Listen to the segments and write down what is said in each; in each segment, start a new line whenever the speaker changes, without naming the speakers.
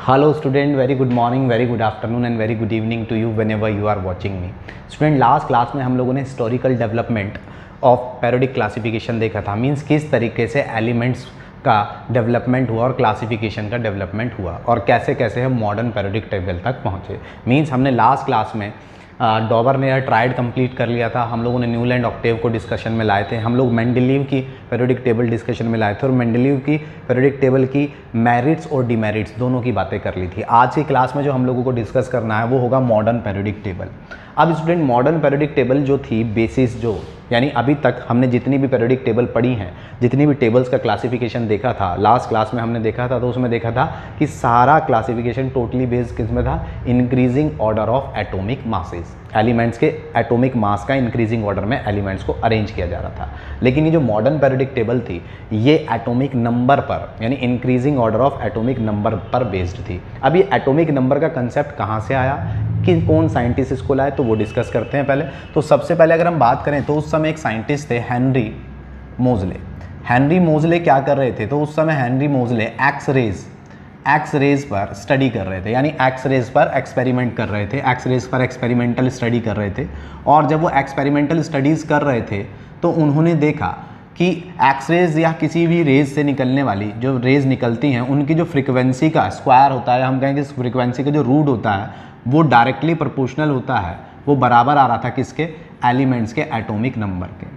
Hello student, very good morning, very good afternoon and very good evening to you whenever you are watching me. Student, last class में हम लोगों ने historical development of periodic classification देखा था। Means किस तरीके से elements का डेवलपमेंट हुआ और क्लासिफिकेशन का डेवलपमेंट हुआ और कैसे कैसे हम मॉडर्न पेरियोडिक टेबल तक पहुँचे। मीन्स हमने लास्ट क्लास में डॉबर ने ट्राइड कंप्लीट कर लिया था। हम लोगों ने न्यूलैंड ऑक्टेव को डिस्कशन में लाए थे। हम लोग मेंडेलीव की पेरियोडिक टेबल डिस्कशन में लाए थे और मेंडेलीव की पेरियोडिक टेबल की मेरिट्स और डिमेरिट्स दोनों की बातें कर ली थी। आज की क्लास में जो हम लोगों को डिस्कस करना है वो होगा मॉडर्न पेरियोडिक टेबल। अब स्टूडेंट, मॉडर्न पेरियोडिक टेबल जो थी बेसिस जो यानी अभी तक हमने जितनी भी पेरियोडिक टेबल पढ़ी हैं, जितनी भी टेबल्स का क्लासिफिकेशन देखा था, लास्ट क्लास में हमने देखा था, तो उसमें देखा था कि सारा क्लासिफिकेशन टोटली बेस्ड किस में था? Increasing order of atomic masses. Elements के एटॉमिक मास का इंक्रीजिंग ऑर्डर में एलिमेंट्स को अरेंज किया जा रहा था। लेकिन ये जो मॉडर्न पेरियोडिक टेबल थी ये एटॉमिक नंबर पर यानी increasing order of atomic number पर बेस्ड थी। अब ये एटॉमिक नंबर का कंसेप्ट कहाँ से आया, कि कौन साइंटिस्ट इसको लाए, तो वो डिस्कस करते हैं। पहले तो सबसे पहले अगर हम बात करें तो उस समय एक साइंटिस्ट थे हेनरी मोजले। हेनरी मोजले क्या कर रहे थे? तो उस समय हेनरी मोजले एक्स रेज पर स्टडी कर रहे थे, यानी एक्स रेज पर एक्सपेरिमेंट कर रहे थे, एक्स रेज पर एक्सपेरिमेंटल स्टडी कर रहे थे। और जब वो एक्सपेरिमेंटल स्टडीज़ कर रहे थे तो उन्होंने देखा कि एक्स रेज या किसी भी रेज से निकलने वाली जो रेज निकलती हैं उनकी जो फ्रीक्वेंसी का स्क्वायर होता है, हम कहेंगे फ्रीक्वेंसी का जो रूट होता है वो डायरेक्टली प्रोपोर्शनल होता है, वो बराबर आ रहा था किसके? एलिमेंट्स के एटॉमिक नंबर के।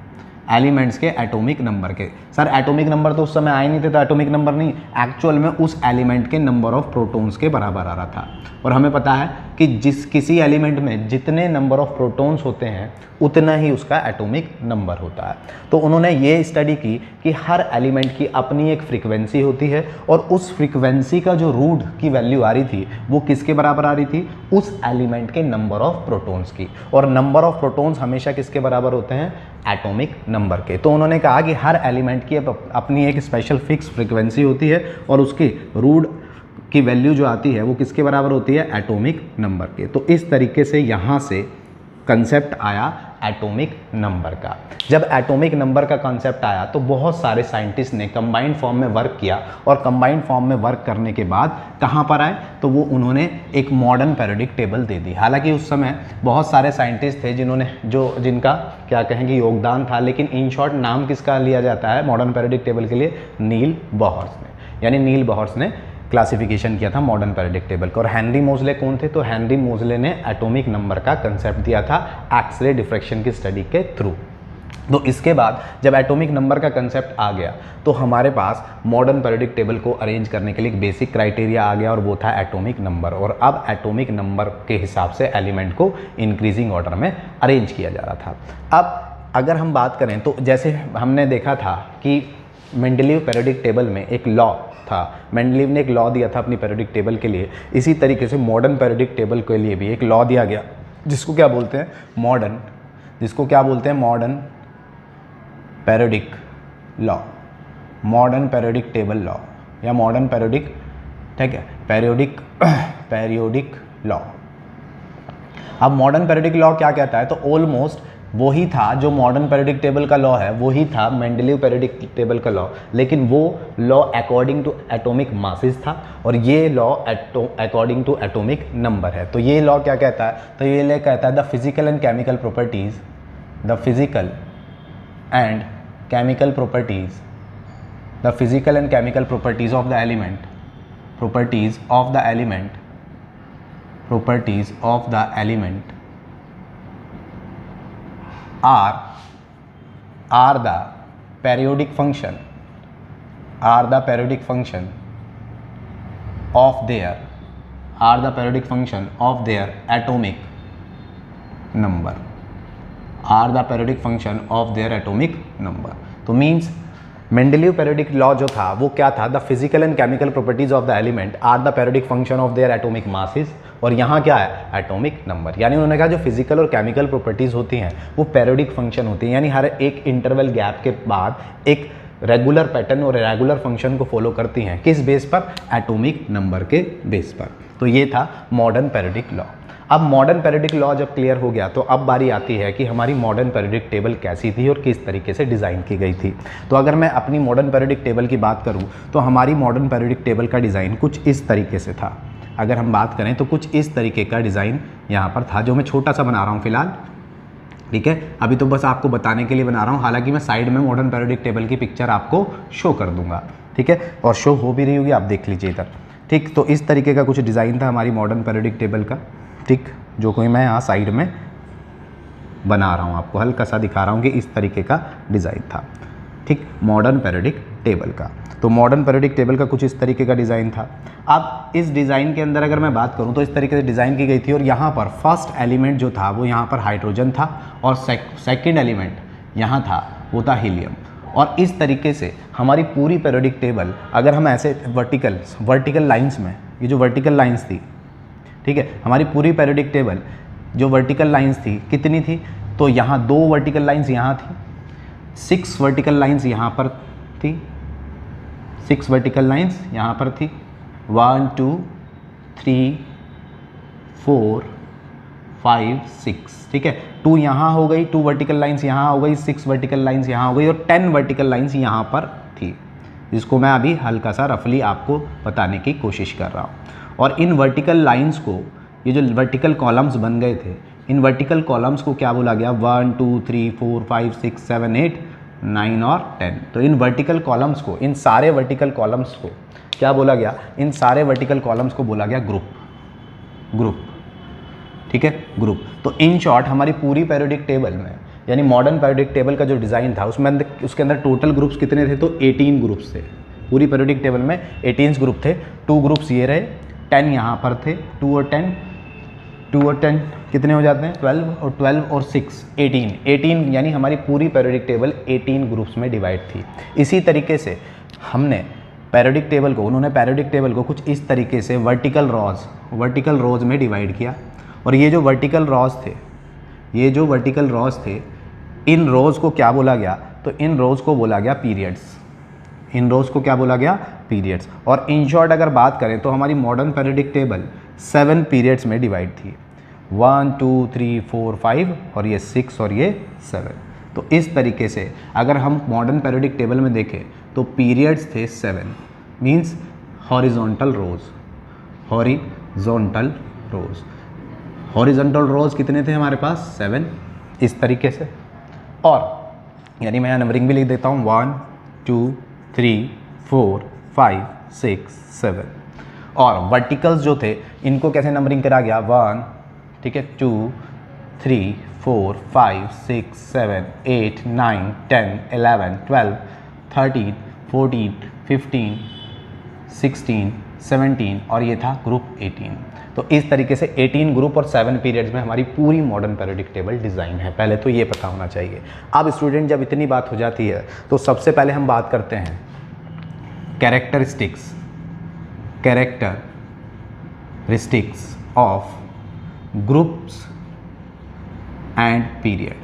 एलिमेंट्स के एटॉमिक नंबर के। सर एटॉमिक नंबर तो उस समय आए नहीं थे, तो एटॉमिक नंबर नहीं, एक्चुअल में उस एलिमेंट के नंबर ऑफ प्रोटॉन्स के बराबर आ रहा था। और हमें पता है कि किसी एलिमेंट में जितने नंबर ऑफ प्रोटॉन्स होते हैं उतना ही उसका एटॉमिक नंबर होता है। तो उन्होंने ये स्टडी की कि हर एलिमेंट की अपनी एक फ्रीक्वेंसी होती है और उस फ्रीक्वेंसी का जो रूट की वैल्यू आ रही थी वो किसके बराबर आ रही थी? उस एलिमेंट के नंबर ऑफ प्रोटॉन्स की। और नंबर ऑफ प्रोटॉन्स हमेशा किसके बराबर होते हैं? एटॉमिक नंबर के। तो उन्होंने कहा कि हर एलिमेंट की अपनी एक स्पेशल फिक्स फ्रीक्वेंसी होती है और उसकी रूट की वैल्यू जो आती है वो किसके बराबर होती है? एटॉमिक नंबर के। तो इस तरीके से यहाँ से कंसेप्ट आया एटॉमिक नंबर का। जब एटॉमिक नंबर का कंसेप्ट आया तो बहुत सारे साइंटिस्ट ने कंबाइंड फॉर्म में वर्क किया और कंबाइंड फॉर्म में वर्क करने के बाद कहाँ पर आए? तो वो उन्होंने एक मॉडर्न पेरियोडिक टेबल दे दी। हालांकि उस समय बहुत सारे साइंटिस्ट थे जिनका क्या कहेंगे योगदान था, लेकिन इन शॉर्ट नाम किसका लिया जाता है मॉडर्न पेरियोडिक टेबल के लिए? नील बोहर्स ने। यानी नील बोहर्स ने क्लासिफिकेशन किया था मॉडर्न पेरियोडिक टेबल का। और हेनरी मोजले कौन थे? तो हेनरी मोजले ने एटॉमिक नंबर का कंसेप्ट दिया था एक्सरे डिफ्रैक्शन की स्टडी के थ्रू। तो इसके बाद जब एटॉमिक नंबर का कंसेप्ट आ गया तो हमारे पास मॉडर्न पेरियोडिक टेबल को अरेंज करने के लिए एक बेसिक क्राइटेरिया आ गया और वो था एटॉमिक नंबर। और अब एटॉमिक नंबर के हिसाब से एलिमेंट को इंक्रीजिंग ऑर्डर में अरेंज किया जा रहा था। अब अगर हम बात करें तो जैसे हमने देखा था कि मेंडेलीव पेरियोडिक टेबल में एक लॉ था, मेंडेलीव ने एक लॉ दिया था अपनी पेरियोडिक टेबल के लिए। इसी तरीके से मॉडर्न पेरियोडिक टेबल के लिए भी एक लॉ दिया गया जिसको क्या बोलते हैं? Modern periodic law, modern periodic table law या मॉडर्न पेरियोडिक, ठीक है, पेरियोडिक लॉ। अब मॉडर्न पेरियोडिक लॉ क्या कहता है? तो ऑलमोस्ट वही था जो मॉडर्न पेरियोडिक टेबल का लॉ है, वही था मेंडेलीव पेरियोडिक टेबल का लॉ, लेकिन वो law according to atomic masses था और ये law according to atomic number है। तो ये लॉ क्या कहता है? तो ये लॉ कहता है the physical and chemical properties of the element are the periodic function of their atomic number, तो मीन्स मेंडेलीव पेरियोडिक लॉ जो था वो क्या था? The physical and chemical properties of the element are the periodic function of their atomic masses. और यहाँ क्या है? Atomic number. यानी उन्होंने कहा जो फिजिकल और केमिकल प्रॉपर्टीज होती हैं वो पेरियोडिक फंक्शन होती हैं, यानी हर एक इंटरवल गैप के बाद एक रेगुलर पैटर्न और रेगुलर फंक्शन को फॉलो करती हैं। किस बेस पर? एटॉमिक नंबर के बेस पर। तो ये था मॉडर्न पेरियोडिक लॉ। अब मॉडर्न पेरियोडिक लॉ जब क्लियर हो गया तो अब बारी आती है कि हमारी मॉडर्न पेरियोडिक टेबल कैसी थी और किस तरीके से डिज़ाइन की गई थी। तो अगर मैं अपनी मॉडर्न पेरियोडिक टेबल की बात करूं तो हमारी मॉडर्न पेरियोडिक टेबल का डिज़ाइन कुछ इस तरीके से था। अगर हम बात करें तो कुछ इस तरीके का डिज़ाइन यहाँ पर था, जो मैं छोटा सा बना रहा हूँ फिलहाल, ठीक है। अभी तो बस आपको बताने के लिए बना रहा हूँ, हालांकि मैं साइड में मॉडर्न पीरियोडिक टेबल की पिक्चर आपको शो कर दूंगा, ठीक है, और शो हो भी रही होगी, आप देख लीजिए इधर, ठीक। तो इस तरीके का कुछ डिज़ाइन था हमारी मॉडर्न पीरियोडिक टेबल का, ठीक, जो कोई मैं यहाँ साइड में बना रहा हूँ, आपको हल्का सा दिखा रहा हूँ कि इस तरीके का डिज़ाइन था, ठीक, मॉडर्न पीरियोडिक टेबल का। तो मॉडर्न पीरियोडिक टेबल का कुछ इस तरीके का डिज़ाइन था। अब इस डिज़ाइन के अंदर अगर मैं बात करूं तो इस तरीके से डिज़ाइन की गई थी, और यहाँ पर फर्स्ट एलिमेंट जो था वो यहाँ पर हाइड्रोजन था, और सेकंड एलिमेंट यहाँ था वो था हीलियम। और इस तरीके से हमारी पूरी पीरियोडिक टेबल, अगर हम ऐसे वर्टिकल लाइन्स में, ये जो वर्टिकल लाइन्स थी, ठीक है, हमारी पूरी पीरियोडिक टेबल जो वर्टिकल लाइन्स थी कितनी थी, तो यहाँ 2 वर्टिकल लाइन्स यहाँ थी, 6 वर्टिकल लाइन्स यहाँ पर थी, 6 वर्टिकल लाइन्स यहाँ पर थी, 1 2 3 4 5 6, ठीक है, 2 यहाँ हो गई, 2 वर्टिकल लाइन्स यहाँ हो गई, 6 वर्टिकल लाइन्स यहाँ हो गई, और 10 वर्टिकल लाइन्स यहाँ पर थी, जिसको मैं अभी हल्का सा रफली आपको बताने की कोशिश कर रहा हूँ। और इन वर्टिकल लाइन्स को, ये जो वर्टिकल कॉलम्स बन गए थे, इन वर्टिकल कॉलम्स को क्या बोला गया, 1 2 3 4 5 6 7 8 9 और 10। तो इन वर्टिकल कॉलम्स को, इन सारे वर्टिकल कॉलम्स को क्या बोला गया, इन सारे वर्टिकल कॉलम्स को बोला गया ग्रुप, ठीक है, ग्रुप। तो इन शॉर्ट हमारी पूरी पीरियोडिक टेबल में, यानी मॉडर्न पीरियोडिक टेबल का जो डिज़ाइन था उसके अंदर टोटल ग्रुप्स कितने थे, तो 18 ग्रुप्स थे। पूरी पीरियोडिक टेबल में 18 ग्रुप थे, 2 ग्रुप्स ये रहे, 10 यहाँ पर थे, 2 और 10 कितने हो जाते हैं, 12 और 6 18, यानी हमारी पूरी पीरियोडिक टेबल 18 ग्रुप्स में डिवाइड थी। इसी तरीके से हमने उन्होंने पीरियोडिक टेबल को कुछ इस तरीके से वर्टिकल रोज में डिवाइड किया। और ये जो वर्टिकल रोज थे, इन रोज़ को क्या बोला गया, तो इन रोज़ को बोला गया पीरियड्स। और इन शॉर्ट अगर बात करें तो हमारी मॉडर्न पीरियोडिक टेबल 7 पीरियड्स में डिवाइड थी, 1 2 3 4 5 और ये 6 और ये 7। तो इस तरीके से अगर हम मॉडर्न पीरियोडिक टेबल में देखें तो पीरियड्स थे 7, मीन्स हॉरिजॉन्टल रोज कितने थे हमारे पास, 7, इस तरीके से। और यानी मैं नंबरिंग भी लिख देता हूँ, 1 2 3 4 5 6 7। और वर्टिकल्स जो थे इनको कैसे नंबरिंग करा गया, 1, ठीक है, 2 3 4 5 6 7 8 9 10 11 12 13 14 15 16 17 और ये था ग्रुप 18। तो इस तरीके से 18 ग्रुप और 7 पीरियड्स में हमारी पूरी मॉडर्न पीरियोडिक टेबल डिज़ाइन है। पहले तो ये पता होना चाहिए। अब स्टूडेंट जब इतनी बात हो जाती है तो सबसे पहले हम बात करते हैं characteristics of groups and period,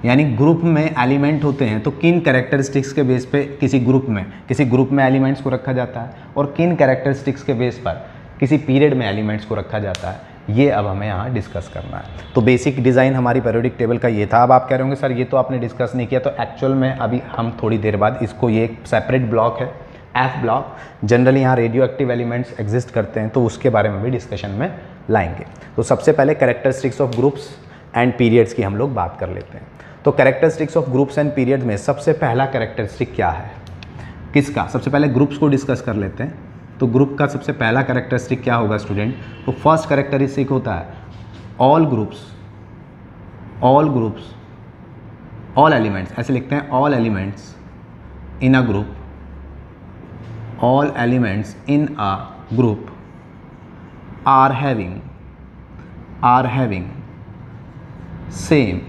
यानी ग्रुप में एलिमेंट होते हैं तो किन कैरेक्टरिस्टिक्स के बेस पे किसी ग्रुप में एलिमेंट्स को रखा जाता है और किन कैरेक्टरिस्टिक्स के बेस पर किसी पीरियड में एलिमेंट्स को रखा जाता है, ये अब हमें यहाँ डिस्कस करना है। तो बेसिक डिज़ाइन हमारी पीरियोडिक टेबल का ये था। अब आप कह रहे होंगे सर ये तो आपने डिस्कस नहीं किया, तो एक्चुअल में अभी हम थोड़ी देर बाद इसको, ये एक सेपरेट ब्लॉक है, एफ ब्लॉक। जनरली यहाँ रेडियो एक्टिव एलिमेंट्स एग्जिस्ट करते हैं तो उसके बारे में भी डिस्कशन में लाएंगे। तो सबसे पहले characteristics of groups and periods की हम लोग बात कर लेते हैं। तो characteristics of groups and period में सबसे पहला कैरेक्टरिस्टिक क्या है, किसका? सबसे पहले ग्रुप्स को डिस्कस कर लेते हैं। तो ग्रुप का सबसे पहला कैरेक्टरिस्टिक क्या होगा स्टूडेंट? तो फर्स्ट कैरेक्टरिस्टिक होता है ऑल एलिमेंट्स, ऐसे लिखते हैं, all elements in a group are having same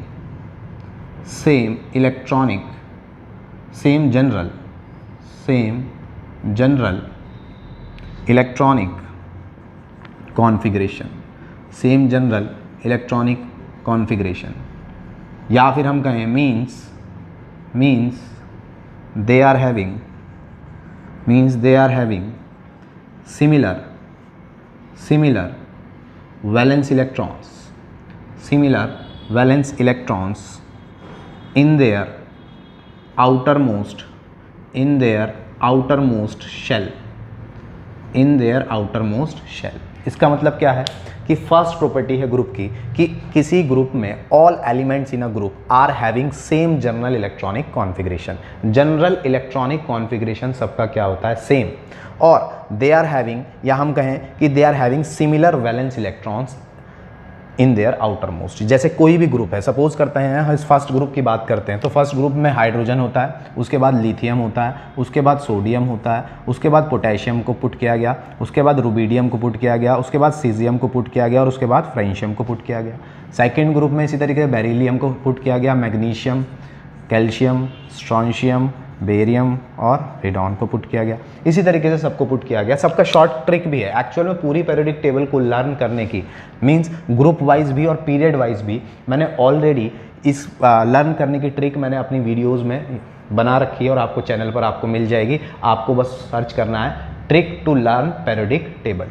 general electronic configuration, या फिर हम कहें means they are having similar valence electrons in their outermost shell, इसका मतलब क्या है कि फर्स्ट प्रॉपर्टी है ग्रुप की कि किसी ग्रुप में all elements in a group are having same general electronic configuration. General electronic configuration सबका क्या होता है, सेम, और दे आर हैविंग, या हम कहें कि they are having similar valence electrons in their outermost. जैसे कोई भी ग्रुप है, सपोज करते हैं इस फर्स्ट ग्रुप की बात करते हैं, तो फर्स्ट ग्रुप में हाइड्रोजन होता है, उसके बाद लिथियम होता है, उसके बाद सोडियम होता है, उसके बाद पोटेशियम को पुट किया गया, उसके बाद रुबिडियम को पुट किया गया, उसके बाद सीजियम को पुट किया गया और उसके बाद फ्रेंशियम को पुट किया गया। सेकेंड ग्रुप में इसी तरीके से बेरिलियम को पुट किया गया, मैग्नीशियम, कैल्शियम, स्ट्रोंशियम, बेरियम और रेडॉन को पुट किया गया। इसी तरीके से सबको पुट किया गया। सबका शॉर्ट ट्रिक भी है एक्चुअल में पूरी पीरियोडिक टेबल को लर्न करने की, मींस ग्रुप वाइज भी और पीरियड वाइज भी मैंने ऑलरेडी इस लर्न करने की ट्रिक मैंने अपनी वीडियोस में बना रखी है और आपको चैनल पर आपको मिल जाएगी। आपको बस सर्च करना है trick to learn periodic table,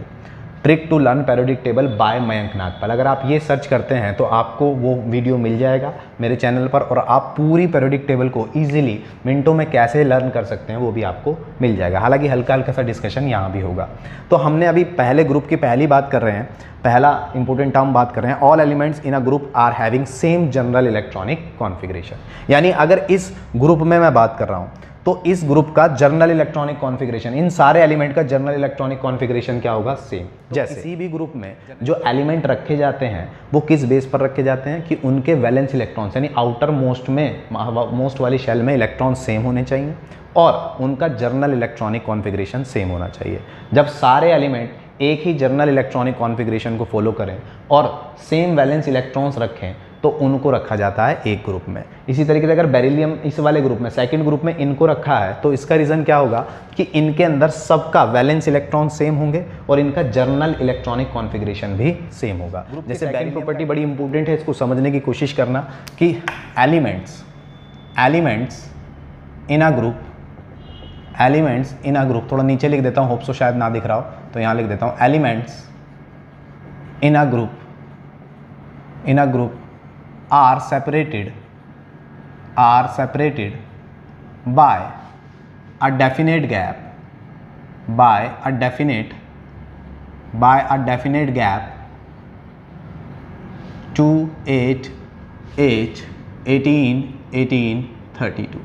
trick to learn periodic table by Mayank Nagpal. अगर आप ये सर्च करते हैं तो आपको वो वीडियो मिल जाएगा मेरे चैनल पर और आप पूरी पीरियोडिक टेबल को इजीली मिनटों में कैसे लर्न कर सकते हैं वो भी आपको मिल जाएगा। हालांकि हल्का हल्का सा डिस्कशन यहाँ भी होगा। तो हमने अभी पहले ग्रुप की पहली बात कर रहे हैं, पहला इंपॉर्टेंट टर्म बात कर रहे हैं, all elements in a group are having same general electronic configuration. यानी अगर इस ग्रुप में मैं बात कर रहा हूँ तो इस ग्रुप का जनरल इलेक्ट्रॉनिक कॉन्फ़िगरेशन, इन सारे एलिमेंट का जनरल इलेक्ट्रॉनिक कॉन्फ़िगरेशन क्या होगा, सेम। जैसे किसी भी ग्रुप में जो एलिमेंट रखे जाते हैं वो किस बेस पर रखे जाते हैं कि उनके वैलेंस इलेक्ट्रॉन्स यानी आउटर मोस्ट में, मोस्ट वाली शेल में इलेक्ट्रॉन सेम होने चाहिए और उनका जनरल इलेक्ट्रॉनिक कॉन्फ़िगरेशन सेम होना चाहिए। जब सारे एलिमेंट एक ही जनरल इलेक्ट्रॉनिक कॉन्फ़िगरेशन को फॉलो करें और सेम वैलेंस इलेक्ट्रॉन्स रखें तो उनको रखा जाता है एक ग्रुप में। इसी तरीके से अगर बेरिलियम इस वाले ग्रुप में, सेकंड ग्रुप में इनको रखा है तो इसका रीज़न क्या होगा कि इनके अंदर सबका वैलेंस इलेक्ट्रॉन सेम होंगे और इनका जनरल इलेक्ट्रॉनिक कॉन्फ़िगरेशन भी सेम होगा। जैसे सेकंड प्रॉपर्टी बड़ी इंपॉर्टेंट है, इसको समझने की कोशिश करना कि एलिमेंट्स इन अ ग्रुप, थोड़ा नीचे लिख देता हूँ, होप सो शायद ना दिख रहा हो तो यहाँ लिख देता हूँ, elements in a group are separated by a definite gap, to 8, 18, 18, 32।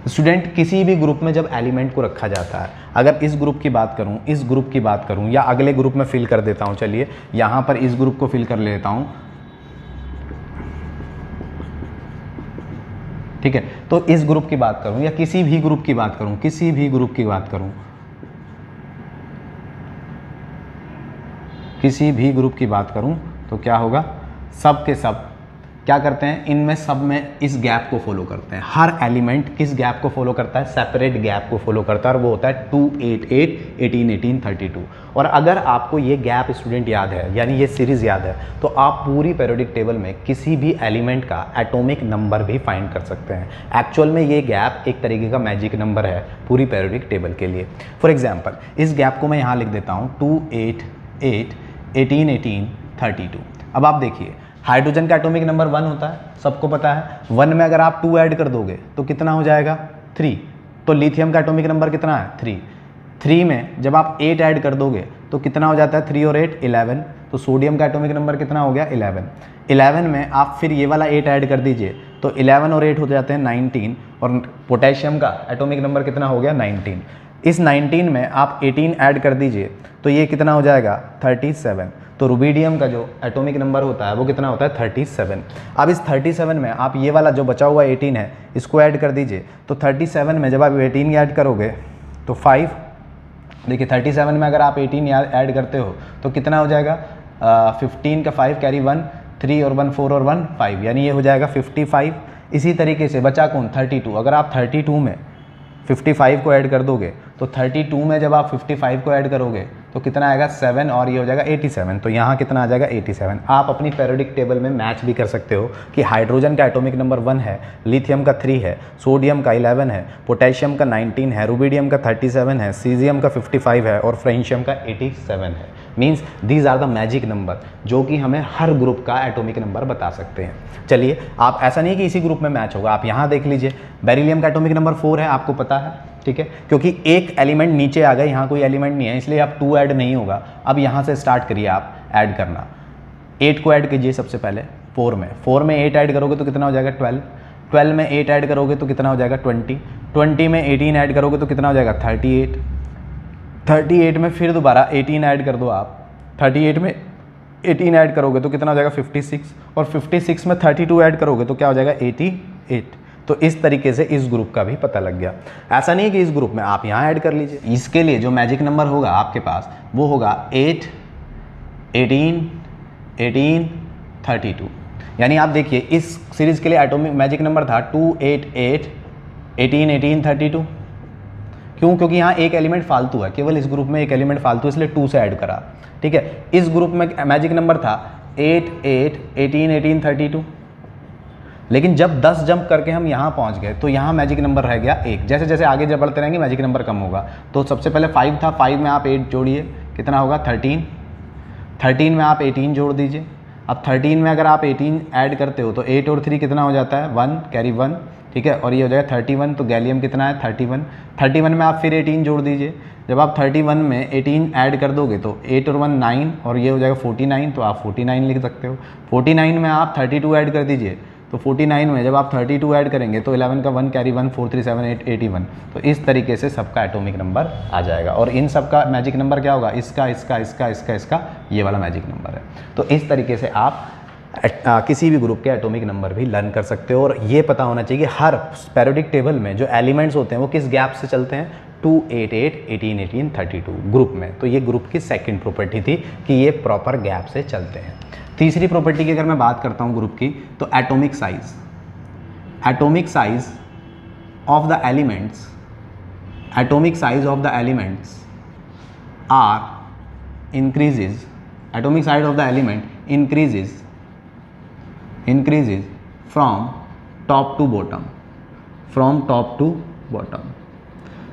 Student किसी भी ग्रुप में जब एलिमेंट को रखा जाता है, अगर इस ग्रुप की बात करूं, इस ग्रुप की बात करूं या अगले ग्रुप में फिल कर देता हूं, चलिए यहाँ पर इस ग्रुप को फिल कर लेता हूं, ठीक है। तो इस ग्रुप की बात करूं या किसी भी ग्रुप की बात करूं, तो क्या होगा, सब के सब क्या करते हैं, इनमें सब में इस गैप को फॉलो करते हैं। हर एलिमेंट किस गैप को फॉलो करता है, सेपरेट गैप को फॉलो करता है और वो होता है 2, 8, 8, 18, 18, 32। और अगर आपको ये गैप स्टूडेंट याद है यानी ये सीरीज याद है तो आप पूरी पीरियोडिक टेबल में किसी भी एलिमेंट का एटॉमिक नंबर भी फाइंड कर सकते हैं। एक्चुअल में ये गैप एक तरीके का मैजिक नंबर है पूरी पीरियोडिक टेबल के लिए। फॉर एग्जाम्पल इस गैप को मैं यहाँ लिख देता हूँ 2, 8, 8, 18, 18, 32। अब आप देखिए हाइड्रोजन का एटॉमिक नंबर 1 होता है, सबको पता है। 1 में अगर आप 2 ऐड कर दोगे तो कितना हो जाएगा, 3। तो लिथियम का एटॉमिक नंबर कितना है, 3। 3 में जब आप 8 ऐड कर दोगे तो कितना हो जाता है, 3 और 8 11। तो सोडियम का एटॉमिक नंबर कितना हो गया, 11। 11 में आप फिर ये वाला 8 ऐड कर दीजिए तो 11 और 8 हो जाते हैं 19 और पोटेशियम का एटॉमिक नंबर कितना हो गया, 19। इस 19 में आप 18 ऐड कर दीजिए तो ये कितना हो जाएगा, 37। तो रुबिडियम का जो एटॉमिक नंबर होता है वो कितना होता है, 37। अब इस 37 में आप ये वाला जो बचा हुआ 18 है इसको ऐड कर दीजिए। तो 37 में जब आप 18 ऐड करोगे तो 5, देखिए 37 में अगर आप 18 ऐड करते हो तो कितना हो जाएगा, 15 का 5 कैरी 1, 3 और 1 4 और 1 5, यानी ये हो जाएगा 55। इसी तरीके से बचा कौन, 32। अगर आप 32 में 55 को ऐड कर दोगे तो 32 में जब आप 55 को ऐड करोगे तो कितना आएगा, 7 और ये हो जाएगा 87। तो यहाँ कितना आ जाएगा, 87। आप अपनी पीरियोडिक टेबल में मैच भी कर सकते हो कि हाइड्रोजन का एटॉमिक नंबर 1 है, लिथियम का 3 है, सोडियम का 11 है, पोटेशियम का 19 है, रुबिडियम का 37 है, सीजियम का 55 है और फ्रेंशियम का 87 है। Means these are the magic number जो कि हमें हर ग्रुप का एटॉमिक नंबर बता सकते हैं। चलिए आप ऐसा नहीं कि इसी ग्रुप में मैच होगा, आप यहाँ देख लीजिए बेरिलियम का एटॉमिक नंबर 4 है, आपको पता है। ठीक है, क्योंकि एक एलिमेंट नीचे आ गया, यहाँ कोई एलिमेंट नहीं है, इसलिए अब 2 ऐड नहीं होगा। अब यहाँ से स्टार्ट करिए आप ऐड करना। 8 को ऐड कीजिए सबसे पहले 4 में, 4 में 8 ऐड करोगे तो कितना हो जाएगा 12, 12 में 8 ऐड करोगे तो कितना हो जाएगा 20, 20 में 18 ऐड करोगे तो कितना हो जाएगा 38, 38 में फिर दोबारा 18 ऐड कर दो आप, 38 में 18 ऐड करोगे तो कितना हो जाएगा 56, और 56 में 32 ऐड करोगे तो क्या हो जाएगा 88। तो इस तरीके से इस ग्रुप का भी पता लग गया। ऐसा नहीं है कि इस ग्रुप में आप यहाँ ऐड कर लीजिए, इसके लिए जो मैजिक नंबर होगा आपके पास वो होगा 8, 18, 18, 32। यानी आप देखिए इस सीरीज़ के लिए एटॉमिक मैजिक नंबर था 2, 8, 8, 18, 18, 32। क्यों? क्योंकि यहाँ एक एलिमेंट फालतू है, केवल इस ग्रुप में एक एलिमेंट फालतू है, इसलिए 2 से ऐड करा। ठीक है, इस ग्रुप में मैजिक नंबर था 8, 8, 18, 18, 32। लेकिन जब 10 जंप करके हम यहाँ पहुँच गए तो यहाँ मैजिक नंबर रह गया 1। जैसे जैसे आगे जब बढ़ते रहेंगे मैजिक नंबर कम होगा। तो सबसे पहले 5 था, 5 में आप 8 जोड़िए, कितना होगा 13, 13 में आप 18 जोड़ दीजिए। अब 13 में अगर आप 18 ऐड करते हो तो 8 और 3 कितना हो जाता है 1, कैरी 1, ठीक है, और ये हो जाएगा 31। तो गैलियम कितना है 31, 31 में आप फिर 18 जोड़ दीजिए। जब आप 31 में 18 ऐड कर दोगे तो 8 और 1 9, और ये हो जाएगा 49, तो आप 49 लिख सकते हो। 49 में आप 32 ऐड कर दीजिए, तो 49 में जब आप 32 ऐड करेंगे तो 11 का 1 कैरी 1, 4 3 7 8 81। तो इस तरीके से सबका एटॉमिक नंबर आ जाएगा, और इन सबका मैजिक नंबर क्या होगा, इसका इसका इसका इसका इसका ये वाला मैजिक नंबर है। तो इस तरीके से आप किसी भी ग्रुप के एटॉमिक नंबर भी लर्न कर सकते हो। और ये पता होना चाहिए कि हर पेरियोडिक टेबल में जो एलिमेंट्स होते हैं वो किस गैप से चलते हैं, 2, 8, 8, 18, 18, 32 ग्रुप में। तो ये ग्रुप की सेकंड प्रॉपर्टी थी कि ये प्रॉपर गैप से चलते हैं। तीसरी प्रॉपर्टी की अगर मैं बात करता हूँ ग्रुप की, तो atomic size, atomic size of the elements, atomic size of the elements are increases, atomic size of the element increases from top to bottom, from top to bottom।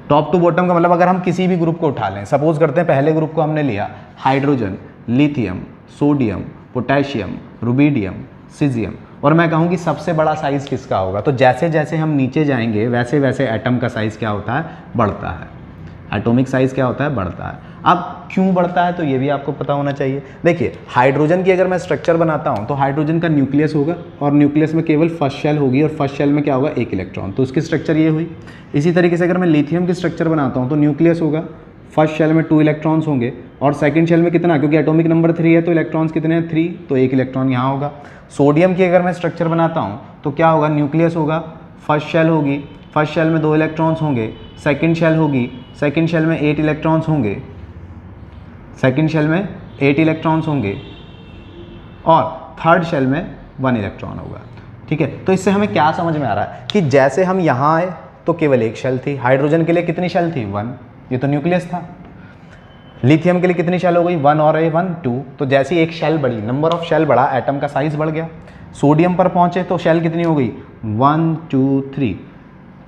Top to bottom का मतलब अगर हम किसी भी group को उठा लें, suppose करते हैं पहले ग्रुप को हमने लिया hydrogen, lithium, sodium, potassium, rubidium, caesium, और मैं कहूँ कि सबसे बड़ा साइज़ किसका होगा, तो जैसे जैसे हम नीचे जाएंगे वैसे वैसे एटम का साइज़ क्या होता है, बढ़ता है। एटॉमिक साइज़ क्या होता है, बढ़ता है। अब क्यों बढ़ता है तो ये भी आपको पता होना चाहिए। देखिए हाइड्रोजन की अगर मैं स्ट्रक्चर बनाता हूँ तो हाइड्रोजन का न्यूक्लियस होगा, और न्यूक्लियस में केवल फर्स्ट शेल होगी, और फर्स्ट शेल में क्या होगा, एक इलेक्ट्रॉन, तो उसकी स्ट्रक्चर ये हुई। इसी तरीके से अगर मैं लिथियम की स्ट्रक्चर बनाता हूँ तो न्यूक्लियस होगा, फर्स्ट शेल में 2 इलेक्ट्रॉन्स होंगे, और सेकंड शेल में कितना, क्योंकि एटॉमिक नंबर 3 है तो इलेक्ट्रॉन्स कितने हैं 3, तो एक इलेक्ट्रॉन यहाँ होगा। सोडियम की अगर मैं स्ट्रक्चर बनाता हूँ तो क्या होगा, न्यूक्लियस होगा, फर्स्ट शेल होगी, फर्स्ट शेल में 2 इलेक्ट्रॉन्स होंगे, सेकंड शेल होगी, सेकंड शेल में 8 इलेक्ट्रॉन्स होंगे, सेकंड शेल में 8 इलेक्ट्रॉन्स होंगे, और थर्ड शेल में 1 इलेक्ट्रॉन होगा। ठीक है, तो इससे हमें क्या समझ में आ रहा है कि जैसे हम यहाँ आए तो केवल एक शेल थी, हाइड्रोजन के लिए कितनी शेल थी 1, ये तो न्यूक्लियस था। लिथियम के लिए कितनी शेल हो गई 1 और 1 2, तो जैसी एक शेल बढ़ी, नंबर ऑफ शेल बढ़ा, एटम का साइज बढ़ गया। सोडियम पर पहुंचे तो शेल कितनी हो गई 1 2 3,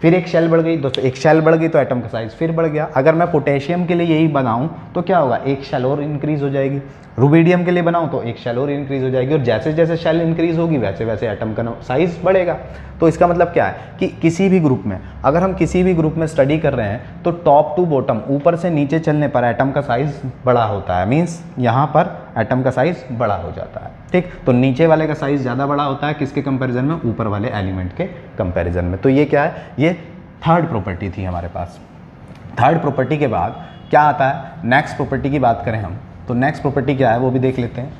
फिर एक शेल बढ़ गई दोस्तों, एक शेल बढ़ गई तो एटम का साइज फिर बढ़ गया। अगर मैं पोटेशियम के लिए यही बनाऊं तो क्या होगा, एक शेल और इंक्रीज हो जाएगी। रुबिडियम के लिए बनाऊं तो एक शेल और इंक्रीज हो जाएगी, और जैसे जैसे शेल इंक्रीज होगी वैसे वैसे एटम का साइज बढ़ेगा। तो इसका मतलब क्या है कि किसी भी ग्रुप में, अगर हम किसी भी ग्रुप में स्टडी कर रहे हैं तो टॉप टू बॉटम, ऊपर से नीचे चलने पर एटम का साइज बड़ा होता है, मीन्स यहाँ पर एटम का साइज बड़ा हो जाता है। ठीक, तो नीचे वाले का साइज ज़्यादा बड़ा होता है किसके कंपैरिजन में, ऊपर वाले एलिमेंट के कंपैरिजन में। तो ये क्या है, ये थर्ड प्रॉपर्टी थी हमारे पास। थर्ड प्रॉपर्टी के बाद क्या आता है, नेक्स्ट प्रॉपर्टी की बात करें हम तो नेक्स्ट प्रॉपर्टी क्या है वो भी देख लेते हैं,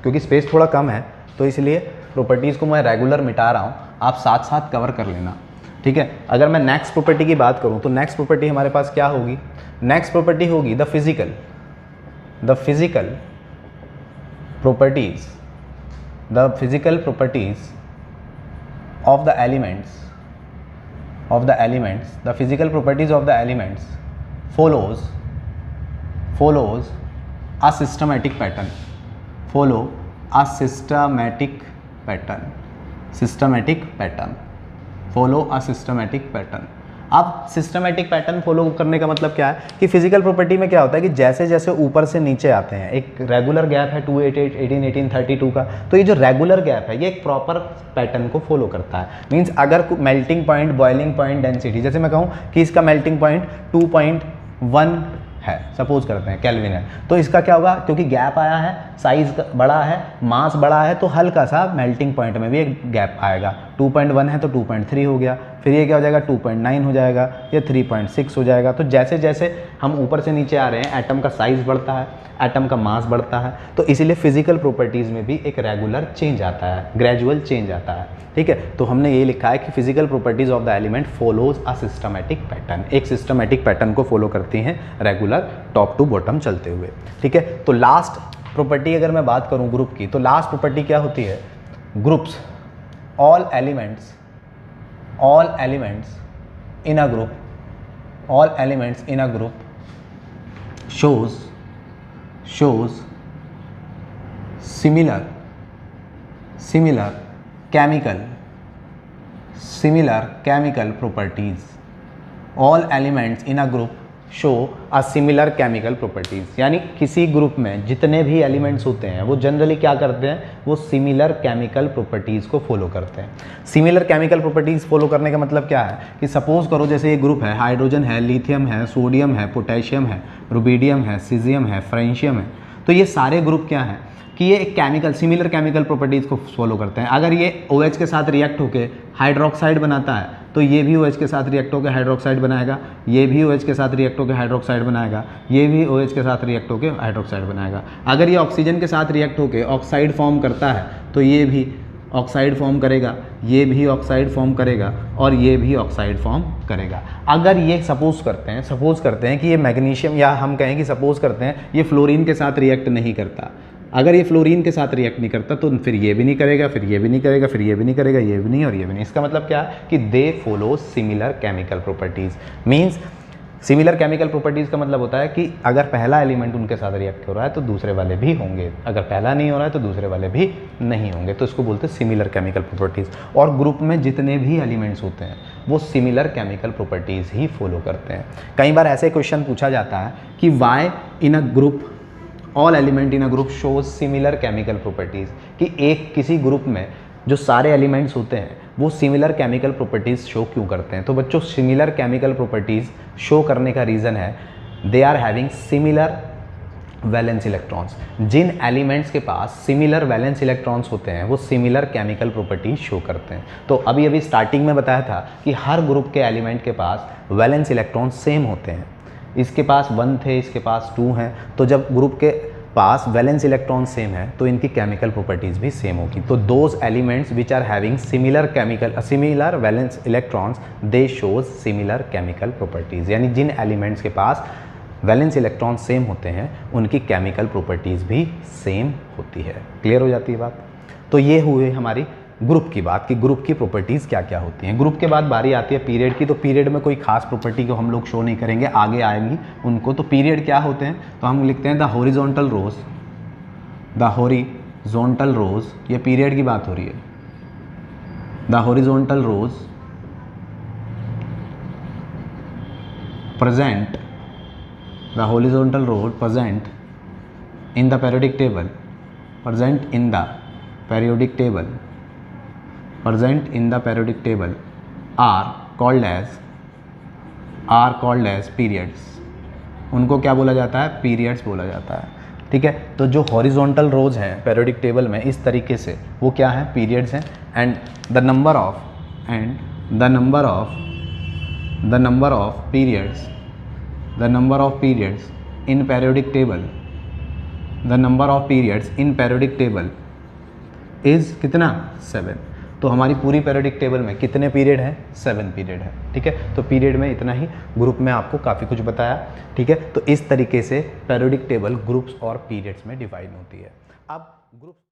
क्योंकि स्पेस थोड़ा कम है तो इसलिए प्रॉपर्टीज़ को मैं रेगुलर मिटा रहा हूँ, आप साथ साथ कवर कर लेना। ठीक है, अगर मैं नेक्स्ट प्रॉपर्टी की बात करूँ तो नेक्स्ट प्रॉपर्टी हमारे पास क्या होगी, नेक्स्ट प्रॉपर्टी होगी the physical properties of the elements, the physical properties of the elements follows a systematic pattern, अब सिस्टमेटिक पैटर्न फॉलो करने का मतलब क्या है कि फिजिकल प्रॉपर्टी में क्या होता है कि जैसे जैसे ऊपर से नीचे आते हैं, एक रेगुलर गैप है 288, 18, 18, 32 का, तो ये जो रेगुलर गैप है ये एक प्रॉपर पैटर्न को फॉलो करता है। मीन्स अगर melting point, boiling point, density, जैसे मैं कहूँ कि इसका मेल्टिंग पॉइंट 2.1 है, सपोज करते हैं केल्विन है, तो इसका क्या होगा, क्योंकि गैप आया है, साइज बड़ा है, मास बड़ा है, तो हल्का सा मेल्टिंग पॉइंट में भी एक गैप आएगा। 2.1 है तो 2.3 हो गया, फिर ये क्या हो जाएगा 2.9 हो जाएगा, ये 3.6 हो जाएगा। तो जैसे जैसे हम ऊपर से नीचे आ रहे हैं एटम का साइज बढ़ता है, एटम का मास बढ़ता है, तो इसीलिए फिजिकल प्रॉपर्टीज़ में भी एक रेगुलर चेंज आता है, ग्रेजुअल चेंज आता है। ठीक है, तो हमने ये लिखा है कि physical properties of the element follows a systematic pattern, एक सिस्टमैटिक पैटर्न को फॉलो करती हैं रेगुलर टॉप टू बॉटम चलते हुए। ठीक है, तो लास्ट प्रॉपर्टी अगर मैं बात करूं ग्रुप की, तो लास्ट प्रॉपर्टी क्या होती है, groups, all elements in a group, all elements in a group shows similar chemical properties. All elements in a group show a similar chemical properties. यानी किसी ग्रुप में जितने भी एलिमेंट्स होते हैं वो जनरली क्या करते हैं, वो सिमिलर केमिकल प्रॉपर्टीज़ को फॉलो करते हैं। सिमिलर केमिकल प्रॉपर्टीज़ फॉलो करने का मतलब क्या है कि सपोज करो जैसे ये ग्रुप है, हाइड्रोजन है, लिथियम है, सोडियम है, पोटेशियम है, रुबिडियम है, सीजियम है, फ्रेंशियम है, तो ये सारे ग्रुप क्या हैं कि ये एक केमिकल, सिमिलर केमिकल प्रॉपर्टीज़ को फॉलो करते हैं। अगर ये OH के साथ रिएक्ट होकर हाइड्रोक्साइड बनाता है तो ये भी OH के साथ रिएक्ट होकर हाइड्रोक्साइड बनाएगा, ये भी OH के साथ रिएक्ट होकर हाइड्रोक्साइड बनाएगा, ये भी OH के साथ रिएक्ट होकर हाइड्रोक्साइड बनाएगा। अगर ये ऑक्सीजन के साथ रिएक्ट होकर ऑक्साइड फॉर्म करता है तो ये भी ऑक्साइड फॉर्म करेगा, ये भी ऑक्साइड फॉर्म करेगा और ये भी ऑक्साइड फॉर्म करेगा। अगर ये सपोज करते हैं कि ये मैग्नीशियम, या हम कहें कि सपोज करते हैं ये फ्लोरीन के साथ रिएक्ट नहीं करता, अगर ये फ्लोरीन के साथ रिएक्ट नहीं करता तो फिर ये भी नहीं करेगा, फिर ये भी नहीं करेगा, फिर ये भी नहीं करेगा, ये भी नहीं और ये भी नहीं। इसका मतलब क्या है कि they follow similar chemical properties. Means similar chemical properties का मतलब होता है कि अगर पहला एलिमेंट उनके साथ रिएक्ट हो रहा है तो दूसरे वाले भी होंगे, अगर पहला नहीं हो रहा है तो दूसरे वाले भी नहीं होंगे, तो इसको बोलते हैं सिमिलर केमिकल प्रॉपर्टीज़। और ग्रुप में जितने भी एलिमेंट्स होते हैं वो सिमिलर केमिकल प्रॉपर्टीज़ ही फॉलो करते हैं। कई बार ऐसे क्वेश्चन पूछा जाता है कि why in a group all element in a group shows similar chemical properties, कि एक किसी ग्रुप में जो सारे एलिमेंट्स होते हैं वो सिमिलर केमिकल प्रॉपर्टीज़ शो क्यों करते हैं। तो बच्चों सिमिलर केमिकल प्रॉपर्टीज़ शो करने का रीज़न है they are having similar valence electrons. जिन एलिमेंट्स के पास सिमिलर वैलेंस इलेक्ट्रॉन्स होते हैं वो सिमिलर केमिकल प्रॉपर्टीज शो करते हैं। तो अभी स्टार्टिंग में बताया था कि हर ग्रुप के एलिमेंट के पास वैलेंस इलेक्ट्रॉन्स सेम होते हैं, इसके पास 1 थे, इसके पास 2 हैं, तो जब ग्रुप के पास वैलेंस इलेक्ट्रॉन सेम है तो इनकी केमिकल प्रॉपर्टीज़ भी सेम होगी। तो those elements which are having similar valence electrons they shows similar chemical properties, यानी जिन एलिमेंट्स के पास वैलेंस इलेक्ट्रॉन सेम होते हैं उनकी केमिकल प्रॉपर्टीज़ भी सेम होती है। क्लियर हो जाती है बात। तो ये हुए हमारी ग्रुप की बात कि ग्रुप की प्रॉपर्टीज़ क्या क्या होती हैं। ग्रुप के बाद बारी आती है पीरियड की। तो पीरियड में कोई खास प्रॉपर्टी को हम लोग शो नहीं करेंगे, आगे आएंगी उनको। तो पीरियड क्या होते हैं, तो हम लिखते हैं द हॉरिजॉन्टल रोज, ये पीरियड की बात हो रही है। The horizontal rows present in the periodic table are called as periods। उनको क्या बोला जाता है, पीरियड्स बोला जाता है। ठीक है, तो जो हॉरिजॉन्टल रोज हैं पेरियोडिक टेबल में इस तरीके से वो क्या है, पीरियड्स हैं। And the number of periods in periodic table is कितना, 7। तो हमारी पूरी पेरियोडिक टेबल में कितने पीरियड हैं, 7 पीरियड है। ठीक है, तो पीरियड में इतना ही, ग्रुप में आपको काफ़ी कुछ बताया। ठीक है, तो इस तरीके से पेरियोडिक टेबल ग्रुप्स और पीरियड्स में डिवाइड होती है। अब ग्रुप